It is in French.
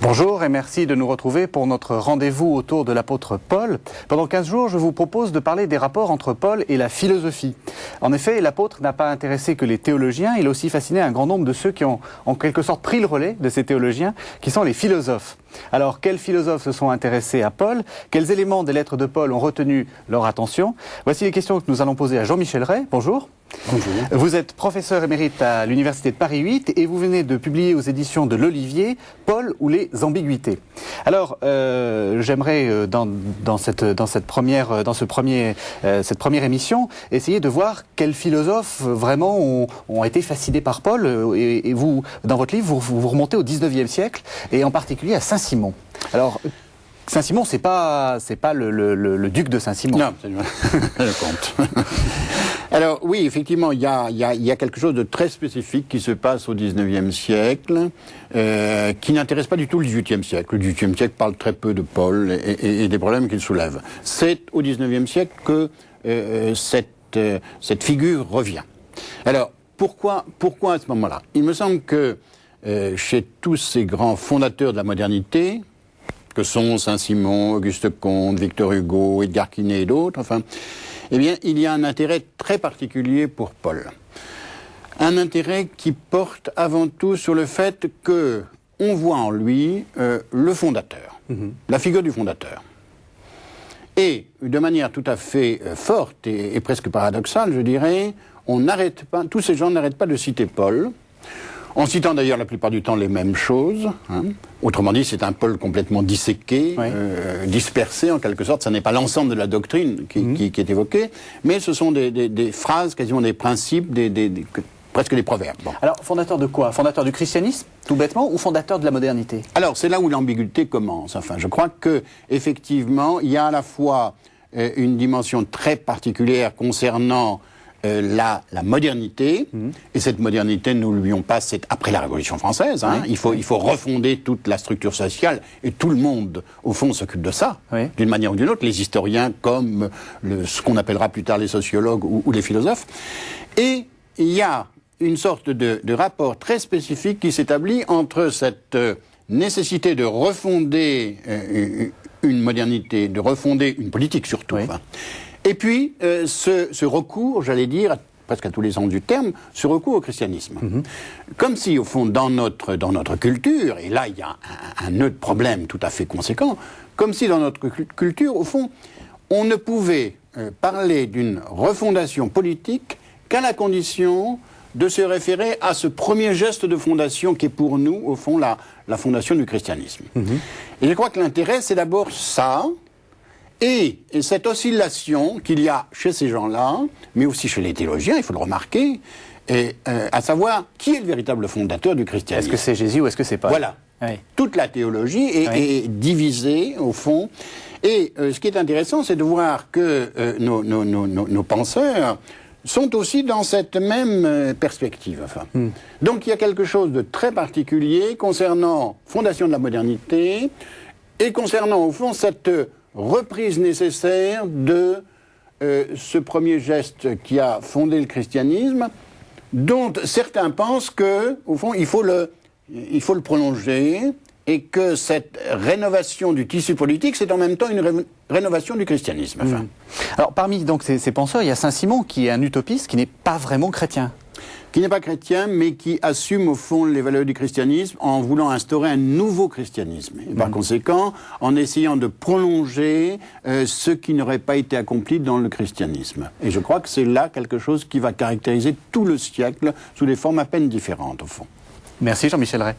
Bonjour et merci de nous retrouver pour notre rendez-vous autour de l'apôtre Paul. Pendant 15 jours, je vous propose de parler des rapports entre Paul et la philosophie. En effet, l'apôtre n'a pas intéressé que les théologiens, il a aussi fasciné un grand nombre de ceux qui ont en quelque sorte pris le relais de ces théologiens, qui sont les philosophes. Alors, quels philosophes se sont intéressés à Paul? Quels éléments des lettres de Paul ont retenu leur attention? Voici les questions que nous allons poser à Jean-Michel Ray. Bonjour. Bonjour. Vous êtes professeur émérite à l'Université de Paris 8 et vous venez de publier aux éditions de l'Olivier « Paul ou les ambiguïtés ». Alors, j'aimerais dans cette première émission essayer de voir quels philosophes vraiment ont été fascinés par Paul. Et vous, dans votre livre, vous remontez au 19e siècle et en particulier à Saint-Simon. Alors, Saint-Simon, c'est pas le duc de Saint-Simon. Non, absolument. Le comte. Alors oui, effectivement, il y a quelque chose de très spécifique qui se passe au XIXe siècle, qui n'intéresse pas du tout le XVIIIe siècle. Le XVIIIe siècle parle très peu de Paul et des problèmes qu'il soulève. C'est au XIXe siècle que cette figure revient. Alors pourquoi à ce moment-là? Il me semble que chez tous ces grands fondateurs de la modernité, que sont Saint-Simon, Auguste Comte, Victor Hugo, Edgar Quinet et d'autres, enfin, eh bien, il y a un intérêt très particulier pour Paul. Un intérêt qui porte avant tout sur le fait que on voit en lui le fondateur, la figure du fondateur. Et, de manière tout à fait forte et presque paradoxale, je dirais, tous ces gens n'arrêtent pas de citer Paul, en citant d'ailleurs la plupart du temps les mêmes choses. Autrement dit, c'est un Paul complètement disséqué, oui. Dispersé en quelque sorte. Ça n'est pas l'ensemble de la doctrine qui est évoquée, mais ce sont des phrases, quasiment des principes, presque des proverbes. Bon. Alors, fondateur de quoi? Fondateur du christianisme, tout bêtement, ou fondateur de la modernité? Alors, c'est là où l'ambiguïté commence. Enfin, je crois que effectivement, il y a à la fois une dimension très particulière concernant la modernité, et cette modernité, nous ne l'oublions pas, c'est après la Révolution française. Oui. Il faut refonder toute la structure sociale, et tout le monde, au fond, s'occupe de ça, oui. D'une manière ou d'une autre, les historiens comme ce qu'on appellera plus tard les sociologues ou les philosophes. Et il y a une sorte de rapport très spécifique qui s'établit entre cette nécessité de refonder une modernité, de refonder une politique surtout, oui. Et puis, ce recours, j'allais dire, presque à tous les sens du terme, ce recours au christianisme. Comme si, au fond, dans notre culture, et là, il y a un autre problème tout à fait conséquent, comme si dans notre culture, au fond, on ne pouvait parler d'une refondation politique qu'à la condition de se référer à ce premier geste de fondation qui est pour nous, au fond, la fondation du christianisme. Et je crois que l'intérêt, c'est d'abord ça. Et cette oscillation qu'il y a chez ces gens-là, mais aussi chez les théologiens, il faut le remarquer, à savoir qui est le véritable fondateur du christianisme. Est-ce que c'est Jésus ou est-ce que c'est Paul? Voilà. Oui. Toute la théologie est divisée, au fond. Et ce qui est intéressant, c'est de voir que nos penseurs sont aussi dans cette même perspective. Enfin. Donc il y a quelque chose de très particulier concernant fondation de la modernité et concernant, au fond, cette reprise nécessaire de ce premier geste qui a fondé le christianisme, dont certains pensent que, au fond, il faut le prolonger, et que cette rénovation du tissu politique, c'est en même temps une rénovation du christianisme. Enfin. Alors, parmi donc ces penseurs, il y a Saint-Simon, qui est un utopiste, qui n'est pas vraiment chrétien. Qui n'est pas chrétien, mais qui assume au fond les valeurs du christianisme en voulant instaurer un nouveau christianisme. Et par conséquent, en essayant de prolonger ce qui n'aurait pas été accompli dans le christianisme. Et je crois que c'est là quelque chose qui va caractériser tout le siècle sous des formes à peine différentes, au fond. Merci Jean-Michel Ray.